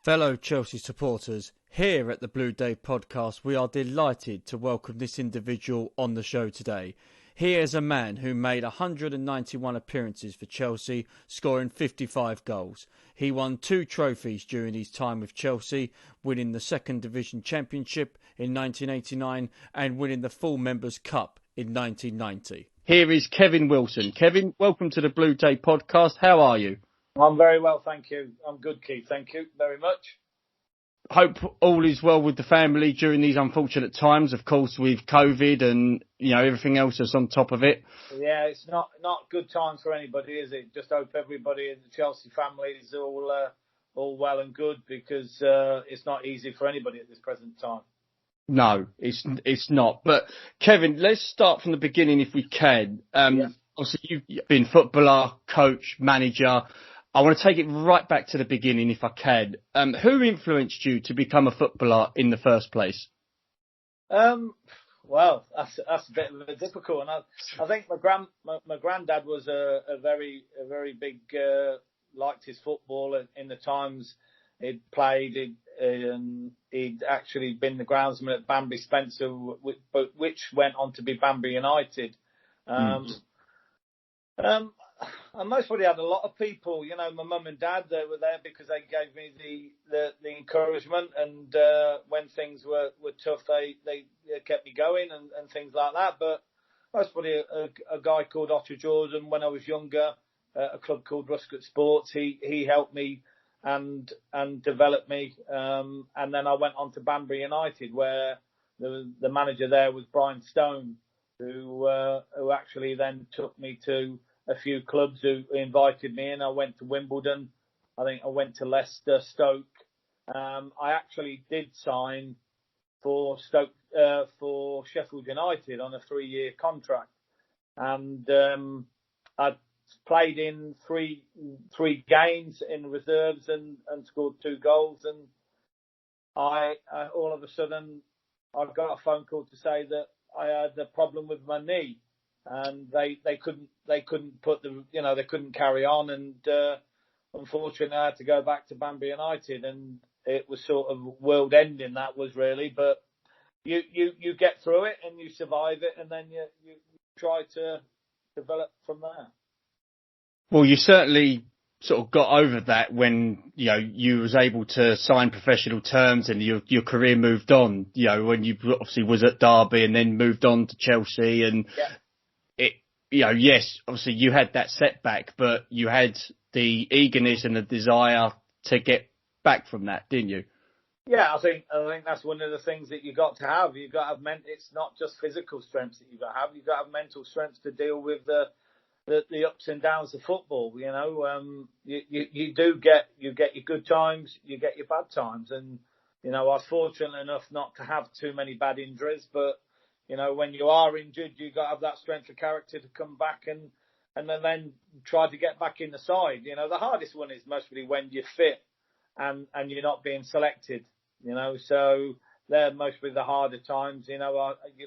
Fellow Chelsea supporters, here at the Blue Day podcast, we are delighted to welcome this individual on the show today. He is a man who made 191 appearances for Chelsea, scoring 55 goals. He won 2 trophies during his time with Chelsea, winning the Second Division Championship in 1989 and winning the Full Members' Cup in 1990. Here is Kevin Wilson. Kevin, welcome to the Blue Day podcast. How are you? I'm very well, thank you. I'm good, Keith. Thank you very much. Hope all is well with the family during these unfortunate times, of course, with COVID and, everything else that's on top of it. Yeah, it's not good times for anybody, is it? Just hope everybody in the Chelsea family is all well and good, because it's not easy for anybody at this present time. No, it's not. But Kevin, let's start from the beginning if we can. Obviously, you've been footballer, coach, manager. I want to take it right back to the beginning if I can. Who influenced you to become a footballer in the first place? Well, that's a bit of a difficult one. I think my granddad was a very big, liked his football in the times he'd played. He'd actually been the groundsman at Banbury Spencer, which went on to be Banbury United. I most probably had a lot of people, my mum and dad, they were there because they gave me the encouragement, and when things were tough, they kept me going and things like that. But most probably a guy called Otter Jordan when I was younger, a club called Ruscott Sports. He helped me and developed me, and then I went on to Banbury United, where the manager there was Brian Stone, who actually then took me to a few clubs who invited me in. I went to Wimbledon. I think I went to Leicester, Stoke. I actually did sign for Stoke, for Sheffield United on a 3-year contract. And I played in three games in reserves and scored 2 goals. And I all of a sudden, I got a phone call to say that I had a problem with my knee. And they couldn't put they couldn't carry on, and unfortunately I had to go back to Banbury United, and it was sort of world ending, that was really. But you get through it and you survive it, and then you try to develop from there. Well, you certainly sort of got over that when you was able to sign professional terms and your career moved on. When you obviously was at Derby and then moved on to Chelsea, and yes, obviously you had that setback, but you had the eagerness and the desire to get back from that, didn't you? Yeah, I think that's one of the things that you got to have. You've got to have it's not just physical strength that you've got to have. You've got to have mental strength to deal with the ups and downs of football. You get your good times, you get your bad times, and I was fortunate enough not to have too many bad injuries, but when you are injured, you've got to have that strength of character to come back and then try to get back in the side. The hardest one is mostly when you're fit and you're not being selected, so they're mostly the harder times. You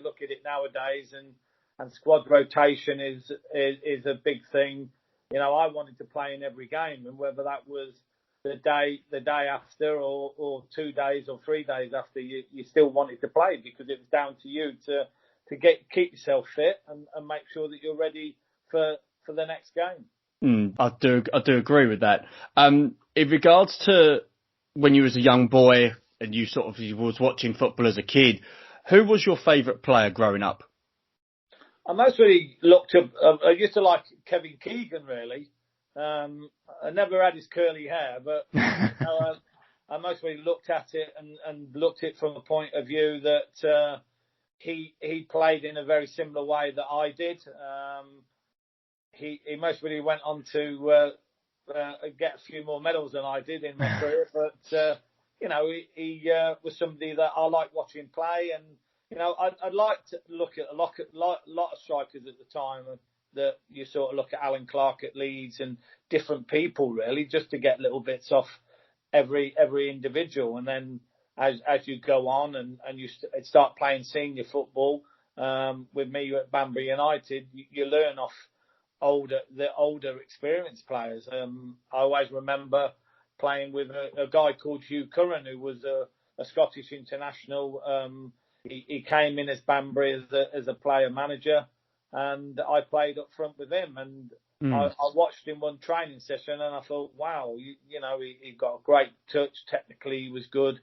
look at it nowadays and squad rotation is a big thing. I wanted to play in every game, and whether that was the day after or 2 days or 3 days after, you still wanted to play, because it was down to you to keep yourself fit and make sure that you're ready for the next game. I do agree with that. In regards to when you was a young boy and you was watching football as a kid, who was your favourite player growing up? I most really looked up. I used to like Kevin Keegan, really. I never had his curly hair, but I mostly looked at it and looked at it from a point of view that he played in a very similar way that I did. He mostly went on to get a few more medals than I did in my career, but he was somebody that I liked watching play, and I'd like to look at a lot of strikers at the time that you sort of look at Alan Clark at Leeds and different people, really, just to get little bits off every individual. And then as you go on and you start playing senior football, with me at Banbury United, you learn off the older experienced players. I always remember playing with a guy called Hugh Curran, who was a Scottish international. He came in as Banbury as a player manager, and I played up front with him. And I watched him one training session, and I thought, wow, he got a great touch. Technically, he was good.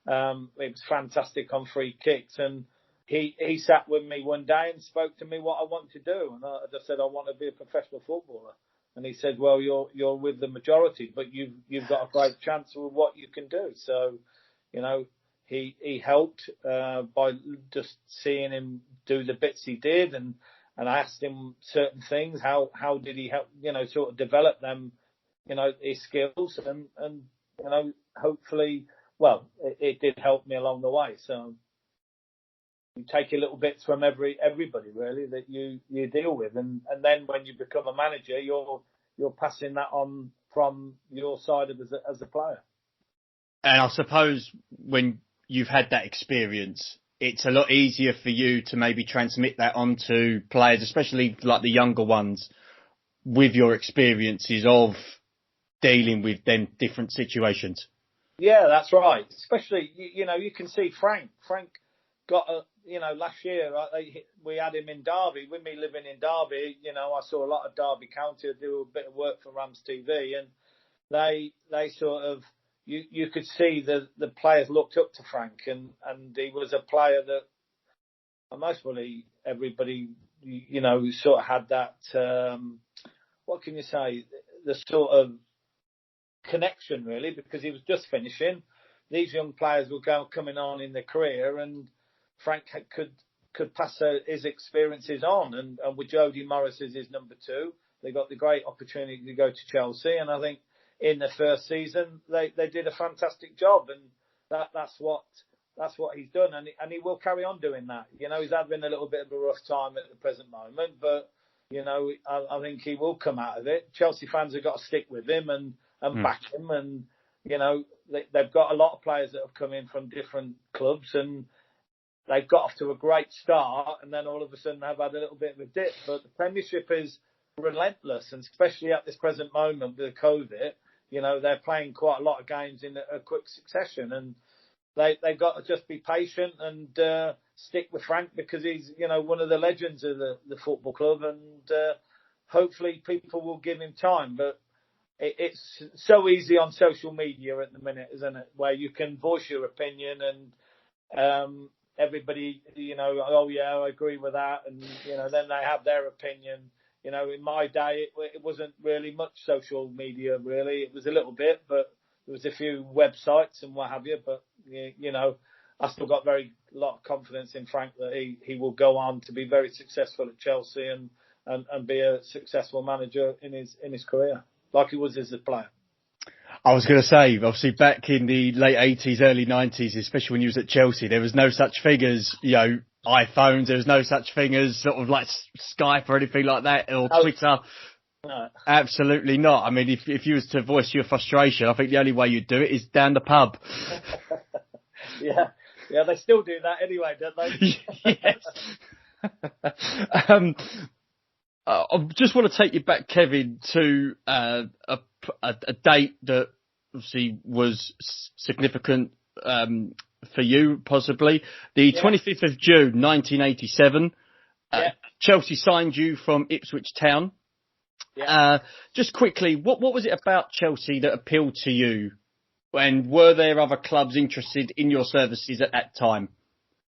It was fantastic on free kicks, and he sat with me one day and spoke to me what I wanted to do, and I just said I want to be a professional footballer. And he said, well, you're with the majority, but you've got a great chance with what you can do. So, he helped by just seeing him do the bits he did, and I asked him certain things. How did he help? Sort of develop them, his skills, and hopefully, well, it did help me along the way. So you take a little bits from everybody really that you deal with, and then when you become a manager, you're passing that on from your side as a player. And I suppose when you've had that experience, it's a lot easier for you to maybe transmit that onto players, especially like the younger ones, with your experiences of dealing with them different situations. Yeah, that's right. Especially, you can see Frank. Frank got last year, we had him in Derby. With me living in Derby, I saw a lot of Derby County. I do a bit of work for Rams TV, and they sort of, you could see the players looked up to Frank, and he was a player that mostly everybody, sort of had that, what can you say, the sort of connection really, because he was just finishing. These young players were coming on in their career, and Frank could pass his experiences on, and with Jody Morris as his number 2, they got the great opportunity to go to Chelsea, and I think in the first season they did a fantastic job, and that's what he's done, and he will carry on doing that. He's having a little bit of a rough time at the present moment, but I think he will come out of it. Chelsea fans have got to stick with him and back him, and they've got a lot of players that have come in from different clubs, and they've got off to a great start, and then all of a sudden have had a little bit of a dip. But the Premiership is relentless, and especially at this present moment with COVID, they're playing quite a lot of games in a quick succession, and they've got to just be patient and stick with Frank, because he's one of the legends of the football club, and hopefully people will give him time. But it's so easy on social media at the minute, isn't it, where you can voice your opinion, and everybody, oh yeah, I agree with that, and then they have their opinion. In my day, it wasn't really much social media, really. It was a little bit, but there was a few websites and what have you. But I still got a lot of confidence in Frank that he will go on to be very successful at Chelsea and be a successful manager in his career, like he was as a player. I was going to say, obviously, back in the late 80s, early 90s, especially when you was at Chelsea, there was no such thing as, iPhones. There was no such thing as sort of like Skype or anything like that, or Twitter. No. Absolutely not. I mean, if you was to voice your frustration, I think the only way you'd do it is down the pub. Yeah, they still do that anyway, don't they? Yes. I just want to take you back, Kevin, to a date that obviously was significant for you, possibly. The 25th of June, 1987. Chelsea signed you from Ipswich Town. Yeah. Just quickly, what was it about Chelsea that appealed to you? And were there other clubs interested in your services at that time?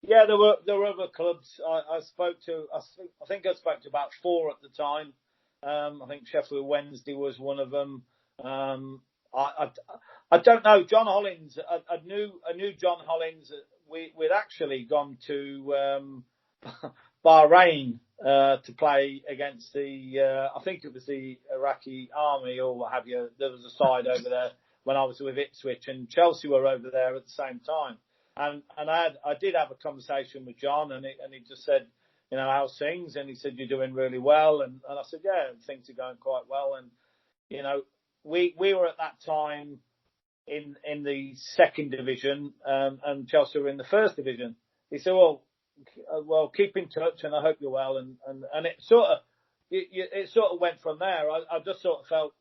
Yeah, there were other clubs. I spoke to. I think I spoke to about 4 at the time. I think Sheffield Wednesday was one of them. I don't know. John Hollins. I knew John Hollins. We'd actually gone to Bahrain to play against the. I think it was the Iraqi army or what have you. There was a side over there when I was with Ipswich, and Chelsea were over there at the same time. And I did have a conversation with John, and he just said, how's things? And he said, you're doing really well. And I said, yeah, things are going quite well. And, we were at that time in the 2nd division, and Chelsea were in the 1st division. He said, well, keep in touch, and I hope you're well. And it sort of went from there. I just sort of felt,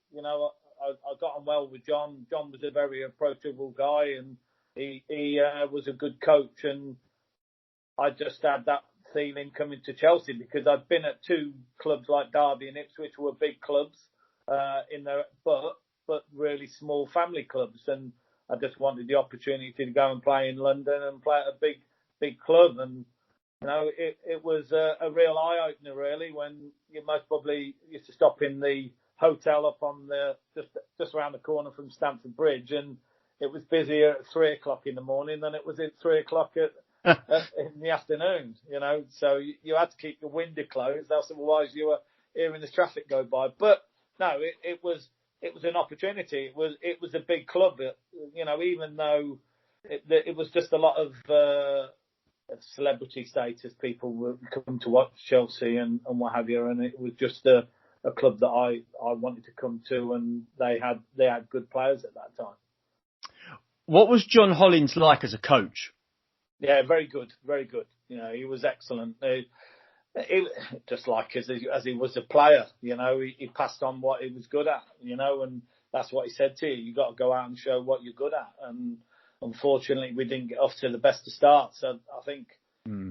I got on well with John. John was a very approachable guy, and he was a good coach. And I just had that feeling coming to Chelsea because I'd been at two clubs like Derby and Ipswich, were big clubs in there, but really small family clubs, and I just wanted the opportunity to go and play in London and play at a big club. And it was a real eye opener really when you most probably used to stop in the hotel up on the just around the corner from Stamford Bridge, and it was busier at 3:00 in the morning than it was at 3:00 in the afternoon. So you had to keep your window closed, otherwise you were hearing the traffic go by. But no, it was an opportunity. It was a big club. Even though it was just a lot of celebrity status, people would come to watch Chelsea and what have you, and it was just a club that I wanted to come to, and they had good players at that time. What was John Hollins like as a coach? Yeah, very good, very good. He was excellent. He just like as he was a player, he passed on what he was good at, and that's what he said to you. You got to go out and show what you're good at. And unfortunately, we didn't get off to the best of starts. So I think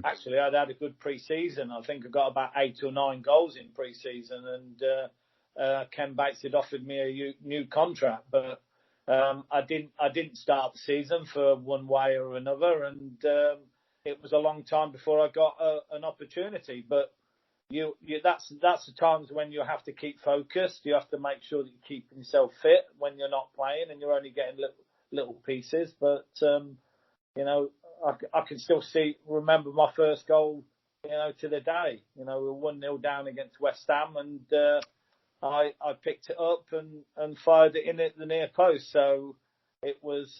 actually I'd had a good pre-season. I think I got about 8 or 9 goals in pre-season, and Ken Bates had offered me a new contract, but I didn't start the season for one way or another, and it was a long time before I got an opportunity. But that's the times when you have to keep focused. You have to make sure that you keep yourself fit when you're not playing and you're only getting little pieces. But I can still remember my first goal, to the day. We were 1-0 down against West Ham, and I picked it up and fired it in at the near post. So it was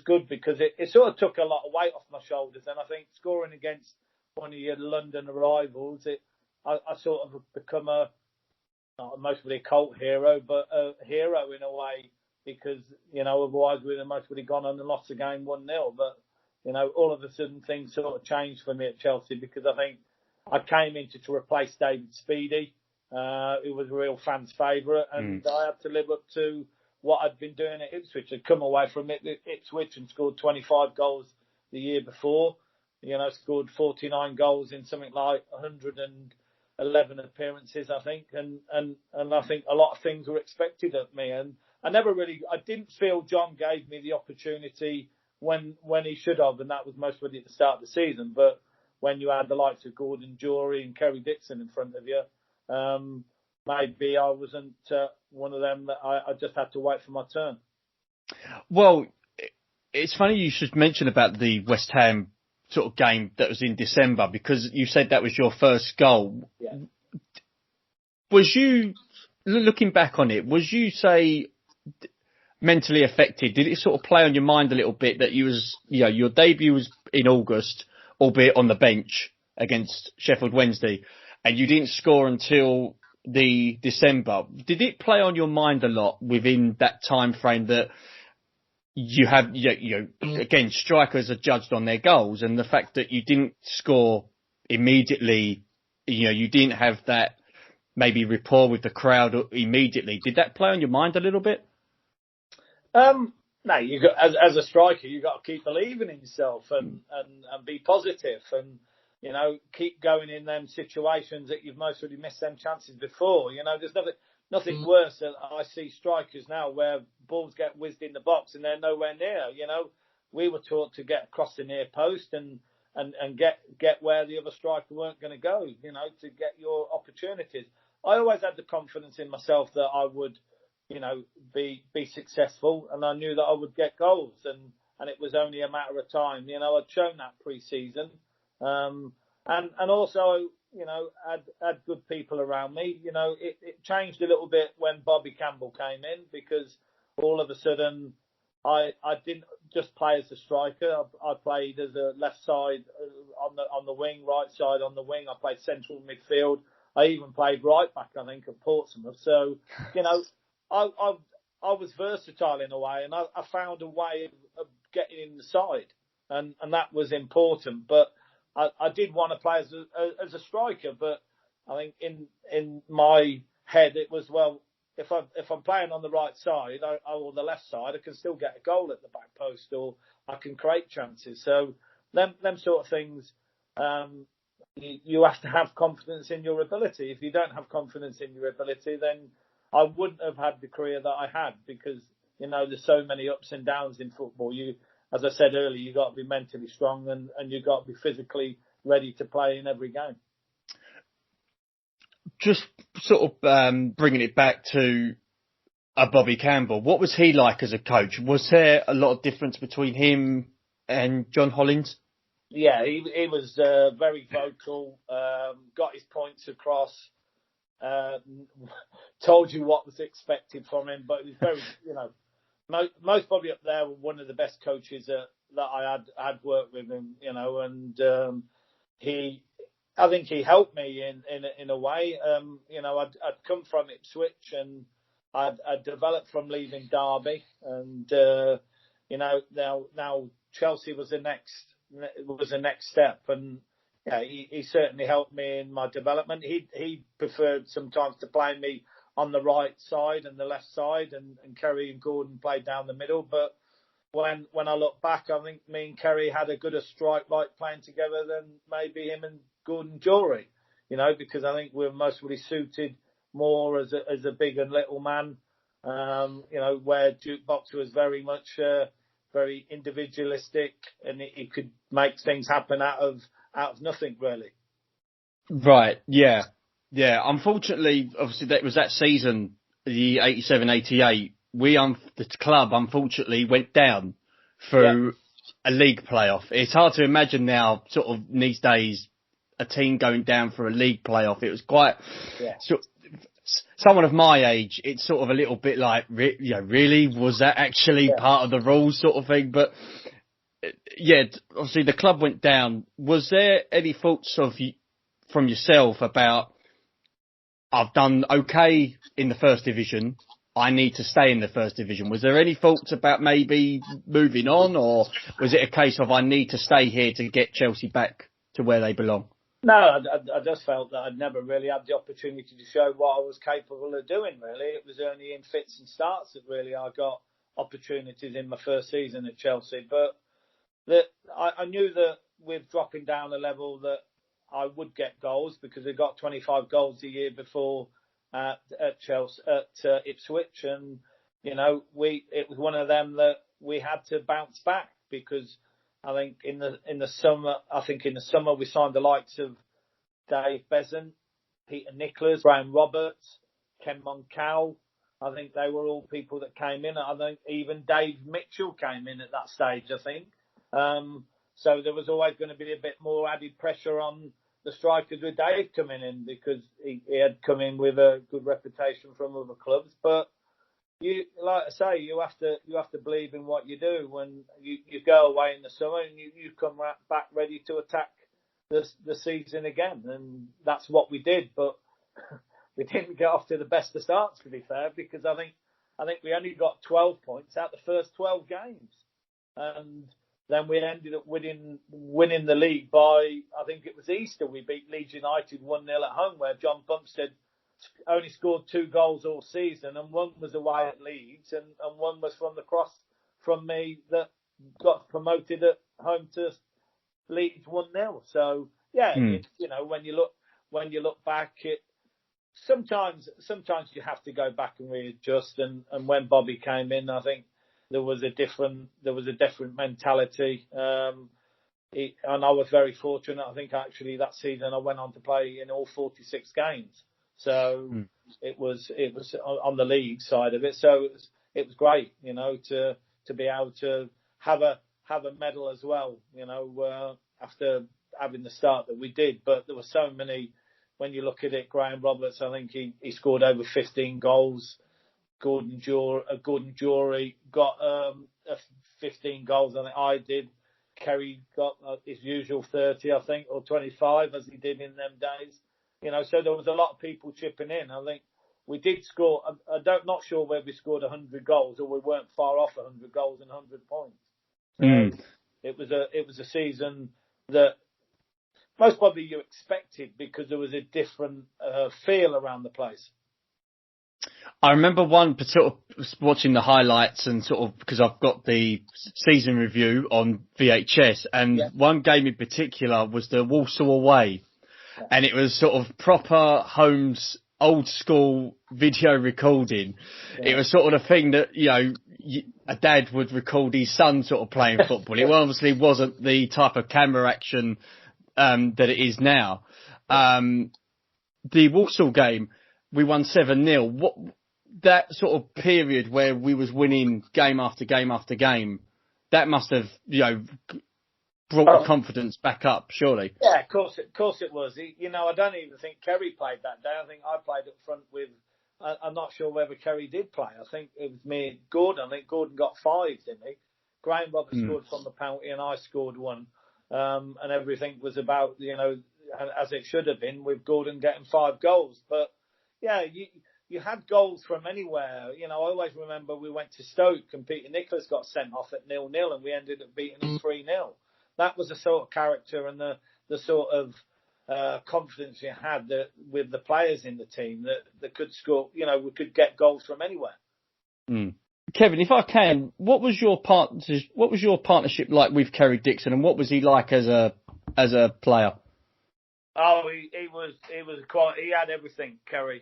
good because it sort of took a lot of weight off my shoulders. And I think scoring against one of your London rivals, I sort of become not mostly a cult hero, but a hero in a way, because otherwise we'd have mostly gone on and lost the game 1-0. But all of a sudden things sort of changed for me at Chelsea, because I think I came in to replace David Speedy, who was a real fan's favourite, and I had to live up to what I'd been doing at Ipswich. I'd come away from Ipswich and scored 25 goals the year before. Scored 49 goals in something like 111 appearances, I think, and I think a lot of things were expected of me, and I didn't feel John gave me the opportunity when he should have, and that was mostly at the start of the season. But when you had the likes of Gordon Jury and Kerry Dixon in front of you, maybe I wasn't one of them that I just had to wait for my turn. Well, it's funny you should mention about the West Ham sort of game that was in December, because you said that was your first goal. Yeah. Was you, looking back on it, was you say mentally affected? Did it sort of play on your mind a little bit that your debut was in August, albeit on the bench against Sheffield Wednesday, and you didn't score until the December? Did it play on your mind a lot within that time frame that you have, again, strikers are judged on their goals, and the fact that you didn't score immediately, you didn't have that maybe rapport with the crowd immediately. Did that play on your mind a little bit? No, as a striker, you got to keep believing in yourself and be positive, and keep going in them situations that you've mostly missed them chances before. There's nothing worse than I see strikers now where balls get whizzed in the box and they're nowhere near. We were taught to get across the near post and get where the other striker weren't going to go, to get your opportunities. I always had the confidence in myself that I would, be successful, and I knew that I would get goals, and it was only a matter of time. I'd shown that pre-season, and also, had good people around me. It changed a little bit when Bobby Campbell came in, because all of a sudden I didn't just play as a striker. I played as a left side on the wing, right side on the wing. I played central midfield. I even played right back, I think, at Portsmouth. So, I was versatile in a way, and I found a way of getting in the side, and that was important. But I did want to play as a striker, but I think in my head it was, well, if I'm playing on the right side or the left side, I can still get a goal at the back post, or I can create chances. So them sort of things, you have to have confidence in your ability. If you don't have confidence in your ability, then I wouldn't have had the career that I had, because there's so many ups and downs in football. As I said earlier, you got to be mentally strong and you got to be physically ready to play in every game. Just sort of bringing it back to Bobby Campbell, what was he like as a coach? Was there a lot of difference between him and John Hollins? Yeah, he was very vocal, got his points across, told you what was expected from him, but he was very, most probably up there were one of the best coaches that I had worked with him, and I think he helped me in a way. I'd come from Ipswich, and I'd developed from leaving Derby, and now Chelsea was the next step, and yeah, he certainly helped me in my development. He preferred sometimes to play me on the right side and the left side, and Kerry and Gordon played down the middle. But when I look back, I think me and Kerry had a good strike right playing together than maybe him and Gordon Jury, because I think we're mostly suited more as a big and little man, where Jukebox was very much very individualistic, and he could make things happen out of nothing, really. Right, yeah. Unfortunately, obviously, that was that season, the 87-88. The club, unfortunately, went down through a league playoff. It's hard to imagine now, sort of these days, a team going down for a league playoff. It was quite, someone of my age, it's sort of a little bit like, really? Was that actually part of the rules, sort of thing? But obviously the club went down. Was there any thoughts from yourself about, I've done okay in the first division, I need to stay in the first division? Was there any thoughts about maybe moving on, or was it a case of I need to stay here to get Chelsea back to where they belong? No, I just felt that I'd never really had the opportunity to show what I was capable of doing, really. It was only in fits and starts that really I got opportunities in my first season at Chelsea. But I knew that with dropping down a level that I would get goals, because I got 25 goals a year before at Chelsea, at Ipswich, and it was one of them that we had to bounce back, because I think in the summer we signed the likes of Dave Besan, Peter Nicholas, Brian Roberts, Ken Moncal. I think they were all people that came in. I think even Dave Mitchell came in at that stage, I think. So there was always going to be a bit more added pressure on the strikers with Dave coming in, because he had come in with a good reputation from other clubs. But like I say, you have to believe in what you do. When you go away in the summer and you come back ready to attack the season again, and that's what we did. But we didn't get off to the best of starts, to be fair, because I think we only got 12 points out the first 12 games, and then we ended up winning the league by, I think it was Easter. We beat Leeds United 1-0 at home, where John Bumstead only scored 2 goals all season, and one was away at Leeds, and one was from the cross from me that got promoted at home to Leeds 1-0. So when you look back, sometimes you have to go back and readjust. And when Bobby came in, I think there was a different mentality. And I was very fortunate. I think actually that season I went on to play in all 46 games. So it was on the league side of it. So it was great, to be able to have a medal as well, after having the start that we did. But there were so many. When you look at it, Graham Roberts, I think he scored over 15 goals. Gordon Jury got 15 goals. I think I did. Kerry got his usual 30, I think, or 25, as he did in them days. So there was a lot of people chipping in. I think we did score. Not sure whether we scored 100 goals or we weren't far off 100 goals and 100 points. So it was a season that most probably you expected, because there was a different feel around the place. I remember one sort of watching the highlights and sort of because I've got the season review on VHS, and one game in particular was the Walsall away, and it was sort of proper Holmes old school video recording. Yeah. It was sort of the thing that, you know, a dad would record his son sort of playing football. It obviously wasn't the type of camera action that it is now. The Walsall game, we won 7-0. What that sort of period where we was winning game after game after game, that must have, you know, brought the confidence back up, surely. Yeah, of course it was. You know, I don't even think Kerry played that day. I think I played up front with, I'm not sure whether Kerry did play. I think it was me and Gordon. I think Gordon got 5, didn't he? Graham Roberts scored from the penalty and I scored 1. And everything was about, you know, as it should have been, with Gordon getting 5 goals. But, yeah, you had goals from anywhere. You know, I always remember we went to Stoke and Peter Nicholas got sent off at 0-0 and we ended up beating them 3-0. That was the sort of character and the sort of confidence you had with the players in the team that could score. You know, we could get goals from anywhere. Kevin, if I can, what was your partnership like with Kerry Dixon, and what was he like as a player? Oh, he was quite. He had everything. Kerry.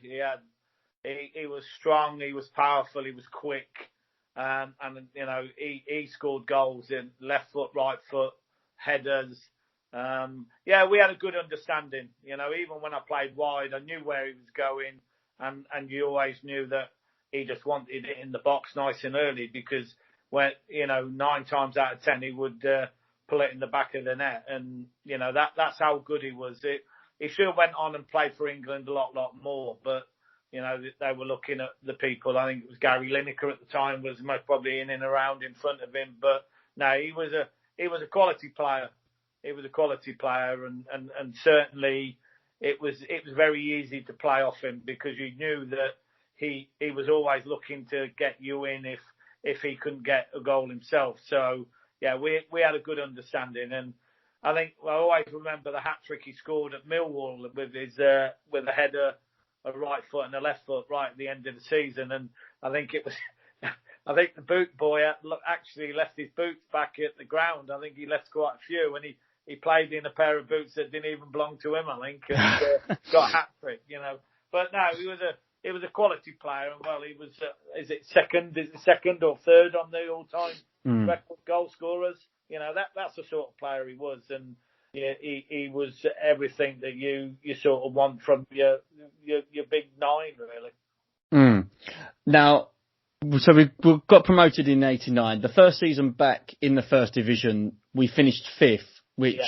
He was strong. He was powerful. He was quick. And you know, he scored goals in left foot, right foot, headers. Yeah, we had a good understanding. You know, even when I played wide, I knew where he was going, and you always knew that he just wanted it in the box nice and early, because when, you know, 9 times out of 10 he would pull it in the back of the net, and you know that's how good he was. He should have went on and played for England a lot more, but you know they were looking at the people. I think it was Gary Lineker at the time was most probably in and around in front of him, but no, he was a quality player. He was a quality player, and certainly it was very easy to play off him, because you knew that he was always looking to get you in if he couldn't get a goal himself. So yeah, we had a good understanding, and I think I always remember the hat trick he scored at Millwall with his with a header, a right foot and a left foot right at the end of the season, and I think it was. I think the boot boy actually left his boots back at the ground. I think he left quite a few, and he played in a pair of boots that didn't even belong to him, I think, and got a hat trick, you know. But no, he was a quality player, and well, he was is it second or third on the all-time record goal scorers? You know, that's the sort of player he was, and yeah, he was everything that you sort of want from your big 9, really. Now, so we got promoted in '89. The first season back in the first division, we finished 5th, which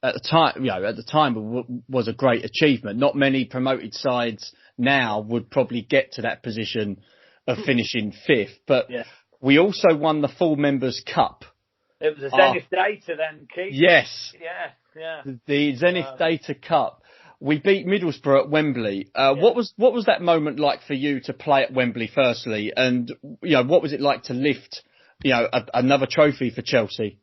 at the time was a great achievement. Not many promoted sides now would probably get to that position of finishing 5th, but we also won the Full Members Cup. It was a Zenith Data then, Keith. Yes. Yeah. The Zenith Data Cup. We beat Middlesbrough at Wembley. What was that moment like for you to play at Wembley, firstly, and you know, what was it like to lift, you know, another trophy for Chelsea?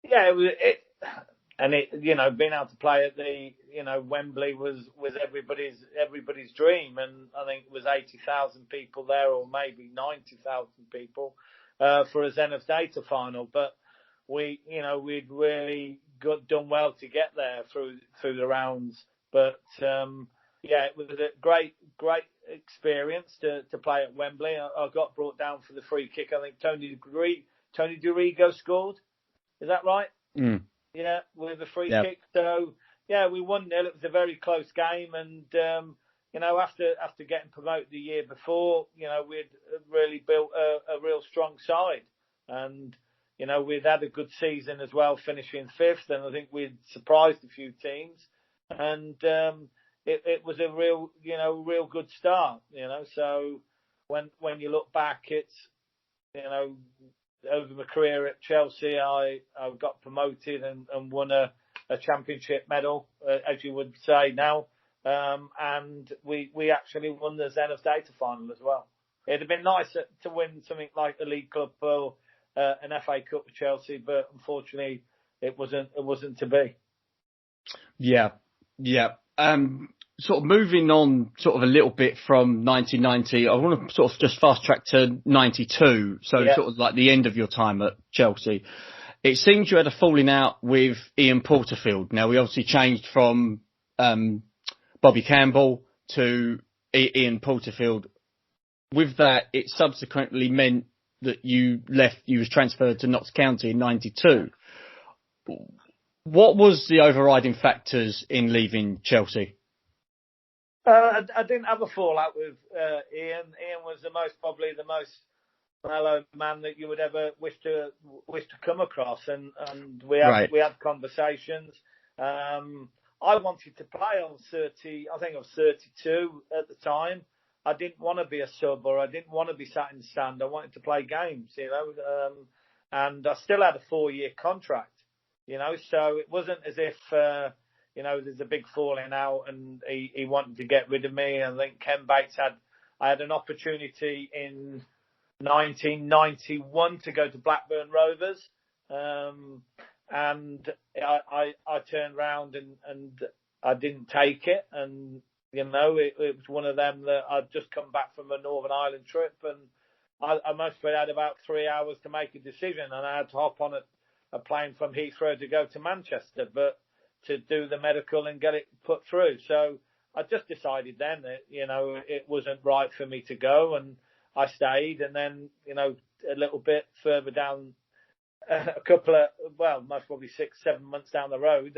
Yeah, you know, being able to play at the, you know, Wembley was everybody's dream, and I think it was 80,000 people there, or maybe 90,000 people for a Zenith Data final. But we'd really done well to get there through the rounds. But it was a great experience to play at Wembley. I got brought down for the free kick. I think Tony Dorigo scored. Is that right? Yeah, with a free kick. So yeah, we won 0. It was a very close game, and you know, after getting promoted the year before, you know, we'd really built a real strong side, and you know, we'd had a good season as well, finishing 5th, and I think we'd surprised a few teams. And it was a real good start, you know. So when you look back, it's, you know, over my career at Chelsea, I got promoted and won a championship medal, as you would say now, and we actually won the Zenith Data final as well. It'd have been nice to win something like the League Cup or an FA Cup with Chelsea, but unfortunately it wasn't to be. Yeah. sort of moving on sort of a little bit from 1990, I want to sort of just fast track to 92. So sort of like the end of your time at Chelsea. It seems you had a falling out with Ian Porterfield. Now, we obviously changed from Bobby Campbell to Ian Porterfield. With that, it subsequently meant that you was transferred to Notts County in 92. What was the overriding factors in leaving Chelsea? I didn't have a fallout with Ian. Ian was probably the most mellow man that you would ever wish to come across, and we had conversations. I wanted to play on 30. I think I was 32 at the time. I didn't want to be a sub, or I didn't want to be sat in the stand. I wanted to play games, and I still had a 4-year contract. So it wasn't as if, there's a big falling out and he wanted to get rid of me. I think Ken Bates I had an opportunity in 1991 to go to Blackburn Rovers. And I turned round and I didn't take it. And, it was one of them that I'd just come back from a Northern Ireland trip, and I mostly had about 3 hours to make a decision, and I had to hop on a plane from Heathrow to go to Manchester, but to do the medical and get it put through. So I just decided then that, it wasn't right for me to go, and I stayed. And then, a little bit further down, most probably 6-7 months down the road,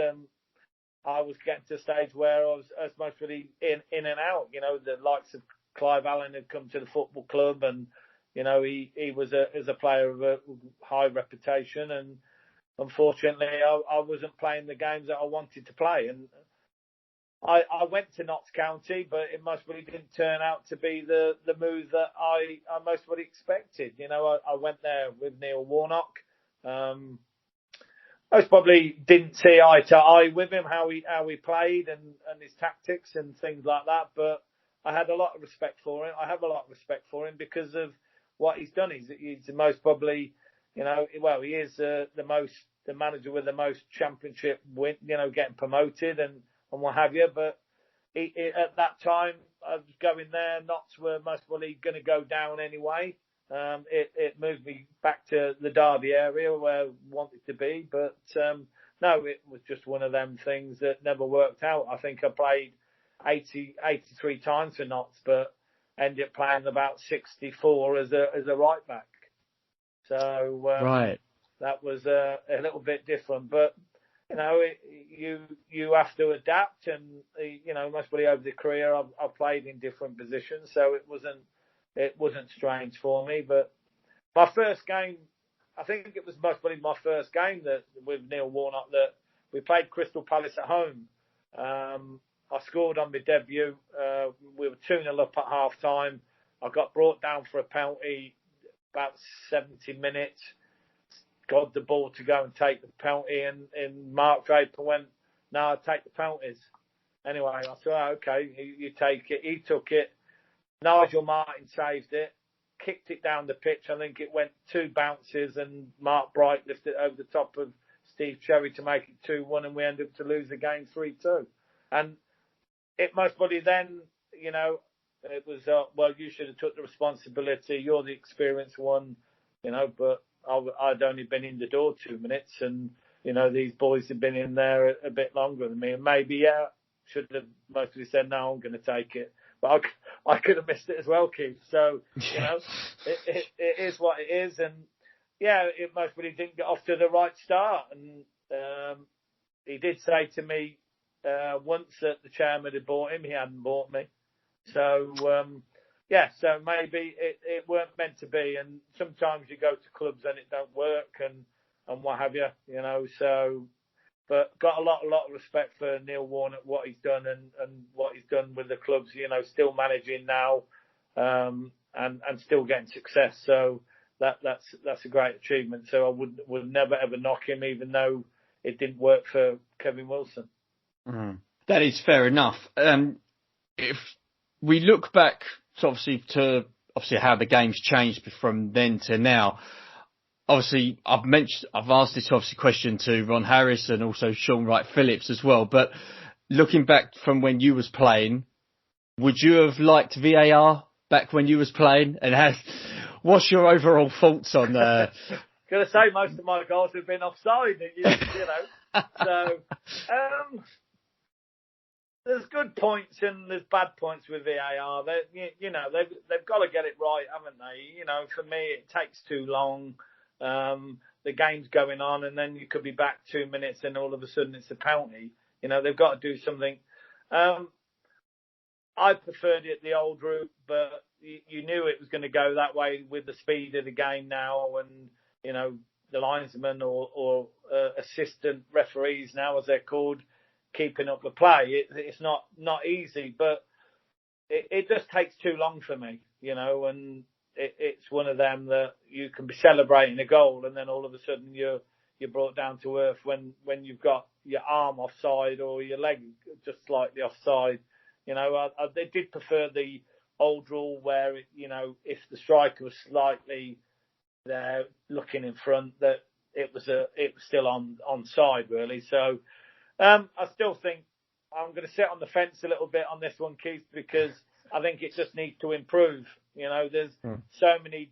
I was getting to a stage where I was mostly in and out. The likes of Clive Allen had come to the football club, and, he was a player of a high reputation, and unfortunately, I wasn't playing the games that I wanted to play. And I went to Notts County, but it mostly didn't turn out to be the move that I mostly expected. I went there with Neil Warnock. I probably didn't see eye to eye with him, how he played and his tactics and things like that. But I had a lot of respect for him. I have a lot of respect for him because of what he's done. He's the most probably, he is the manager with the most championship win, getting promoted and what have you. But at that time, I was going there. Notts were most probably going to go down anyway. It moved me back to the Derby area where I wanted to be. But no, it was just one of them things that never worked out. I think I played 83 times for Notts, but ended up playing about 64 as a right back. So that was a little bit different, but you have to adapt, and mostly over the career I've played in different positions, so it wasn't strange for me. But my first game, I think it was mostly my first game that with Neil Warnock, that we played Crystal Palace at home. I scored on my debut. We were 2-0 up at half time. I got brought down for a penalty about 70 minutes. Got the ball to go and take the penalty, and Mark Draper went, "No, I'll take the penalties." Anyway, I said, "Okay, you take it." He took it. Nigel Martin saved it, kicked it down the pitch. I think it went 2 bounces, and Mark Bright lifted it over the top of Steve Cherry to make it 2-1, and we ended up to lose the game 3-2. And it most probably then, it was, you should have took the responsibility. You're the experienced one, but I'd only been in the door 2 minutes, and, these boys had been in there a bit longer than me. And maybe, should have mostly said, "No, I'm going to take it." But I could have missed it as well, Keith. So, it is what it is. And, it mostly didn't get off to the right start. And he did say to me once that the chairman had bought him. He hadn't bought me. So, so maybe it weren't meant to be. And sometimes you go to clubs and it don't work and what have you, so. But got a lot of respect for Neil Warnock, what he's done and what he's done with the clubs, still managing now, and still getting success. So that's a great achievement. So I would never ever knock him, even though it didn't work for Kevin Wilson. Mm. That is fair enough. If we look back, obviously how the game's changed from then to now. Obviously, I've asked this question to Ron Harris and also Sean Wright Phillips as well. But looking back from when you was playing, would you have liked VAR back when you was playing? And what's your overall thoughts on Gonna say most of my goals have been offside, you know. So there's good points and there's bad points with VAR. You know, they've got to get it right, haven't they? You know, for me, it takes too long. The game's going on, and then you could be back 2 minutes, and all of a sudden it's a penalty. You know, they've got to do something. I preferred it the old route, but you knew it was going to go that way with the speed of the game now, and you know the linesmen or assistant referees now, as they're called, keeping up the play. It's not easy, but it just takes too long for me, you know, and it's one of them that you can be celebrating a goal and then all of a sudden you're brought down to earth when you've got your arm offside or your leg just slightly offside. You know, I did prefer the old rule where, you know, if the striker was slightly there looking in front, that it was still onside really. So I still think I'm going to sit on the fence a little bit on this one, Keith, because I think it just needs to improve. You know, there's so many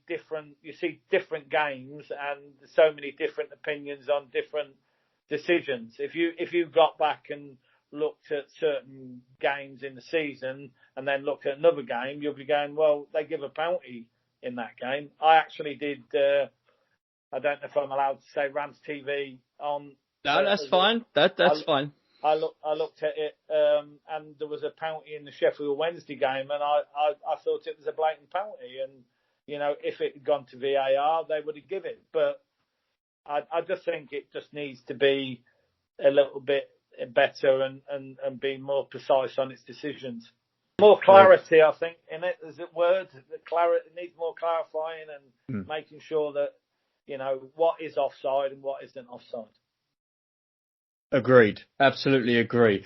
you see different games and so many different opinions on different decisions. If you got back and looked at certain games in the season and then looked at another game, you'll be going, well, they give a penalty in that game. I actually did, I don't know if I'm allowed to say Rams TV on. No, that's fine. That's fine. I looked at it, and there was a penalty in the Sheffield Wednesday game, and I thought it was a blatant penalty. And, you know, if it had gone to VAR, they would have given it. But I just think it just needs to be a little bit better and be more precise on its decisions. More clarity, I think, in it. There's a word, clarity. It needs more clarifying and making sure that, you know, what is offside and what isn't offside. Agreed. Absolutely agree.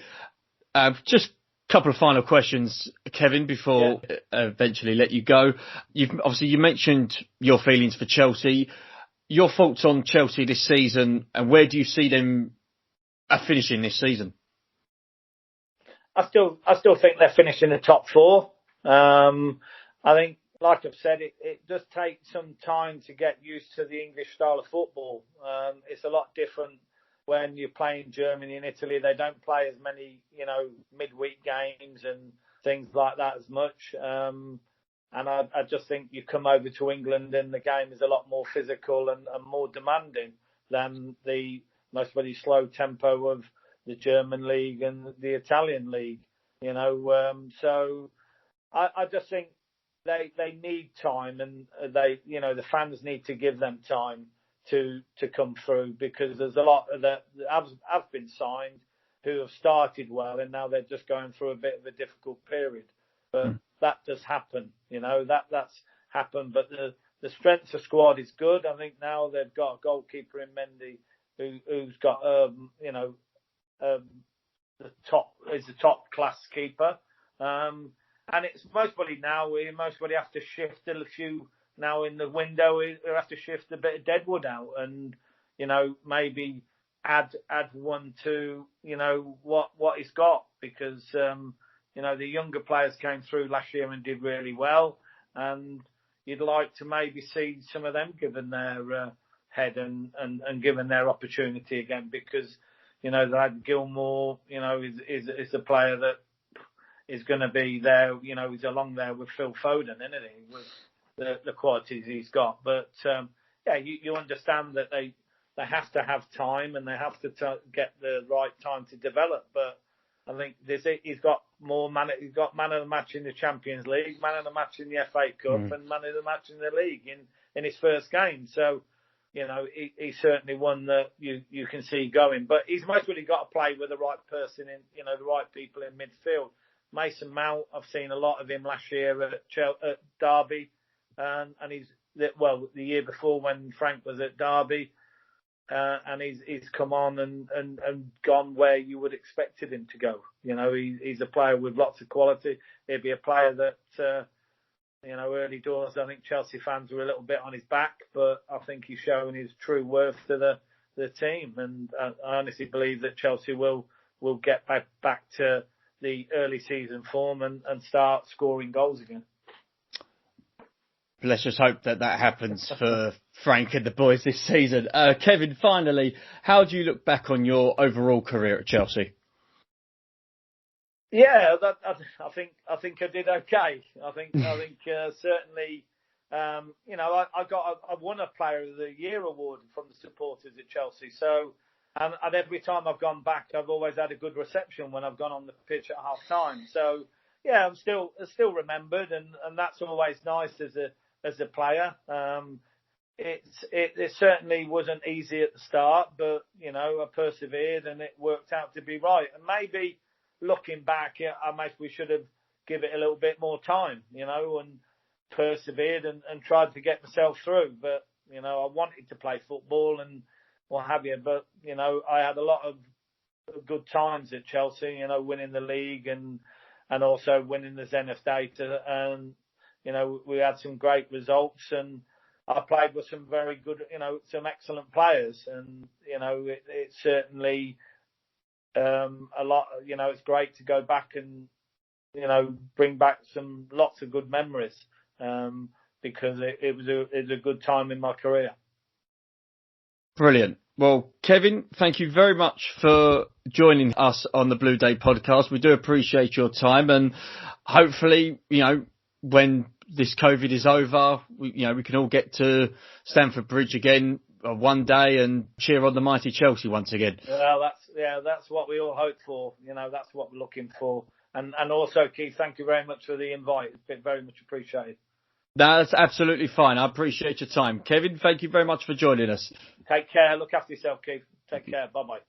Just a couple of final questions, Kevin, before eventually let you go. You mentioned your feelings for Chelsea. Your thoughts on Chelsea this season, and where do you see them finishing this season? I still think they're finishing the top four. I think, like I've said, it does take some time to get used to the English style of football. It's a lot different when you're playing Germany and Italy. They don't play as many, you know, midweek games and things like that as much. And I just think you come over to England and the game is a lot more physical and more demanding than the most very slow tempo of the German league and the Italian league, you know. So I just think they need time, and the fans need to give them time to come through, because there's a lot of that have been signed who have started well and now they're just going through a bit of a difficult period. But that does happen, you know, that's happened. But the strength of squad is good. I think now they've got a goalkeeper in Mendy who's got the top class keeper. And it's mostly now we have to shift a few. Now in the window, we have to shift a bit of Deadwood out, and you know, maybe add one to, you know, what he's got, because you know, the younger players came through last year and did really well, and you'd like to maybe see some of them given their head and given their opportunity again, because you know that Gilmore, you know, is a player that is going to be there. You know, he's along there with Phil Foden, isn't he? With the qualities he's got. But you understand that they have to have time and they have to get the right time to develop. But I think he's got more man. He's got man of the match in the Champions League, man of the match in the FA Cup, and man of the match in the league in his first game. So, you know, he's certainly one that you can see going. But he's mostly got to play with the right person in, you know, the right people in midfield. Mason Mount, I've seen a lot of him last year at Derby. And the year before when Frank was at Derby, and he's come on and gone where you would expected him to go. You know, he's a player with lots of quality. He'd be a player that, you know, early doors, I think Chelsea fans were a little bit on his back, but I think he's shown his true worth to the team. And I honestly believe that Chelsea will we'll get back to the early season form and start scoring goals again. Let's just hope that happens for Frank and the boys this season. Kevin, finally, how do you look back on your overall career at Chelsea? Yeah, I think I did okay. I think certainly, I won a Player of the Year award from the supporters at Chelsea. So, and every time I've gone back, I've always had a good reception when I've gone on the pitch at half time. So, yeah, I'm still remembered, and that's always nice as a player. It certainly wasn't easy at the start, but I persevered and it worked out to be right. And maybe looking back, maybe we should have given it a little bit more time, and persevered and tried to get myself through. But I wanted to play football and what have you. But I had a lot of good times at Chelsea. Winning the league and also winning the Zenith Data, and we had some great results, and I played with some very good, some excellent players, and it certainly a lot. It's great to go back and bring back lots of good memories because it was a good time in my career. Brilliant. Well, Kevin, thank you very much for joining us on the Blue Day podcast. We do appreciate your time, and hopefully, when this COVID is over, we can all get to Stamford Bridge again one day and cheer on the mighty Chelsea once again. Well, that's what we all hope for. That's what we're looking for. And also, Keith, thank you very much for the invite. It's been very much appreciated. That's absolutely fine. I appreciate your time. Kevin, thank you very much for joining us. Take care. Look after yourself, Keith. Take care. Bye-bye.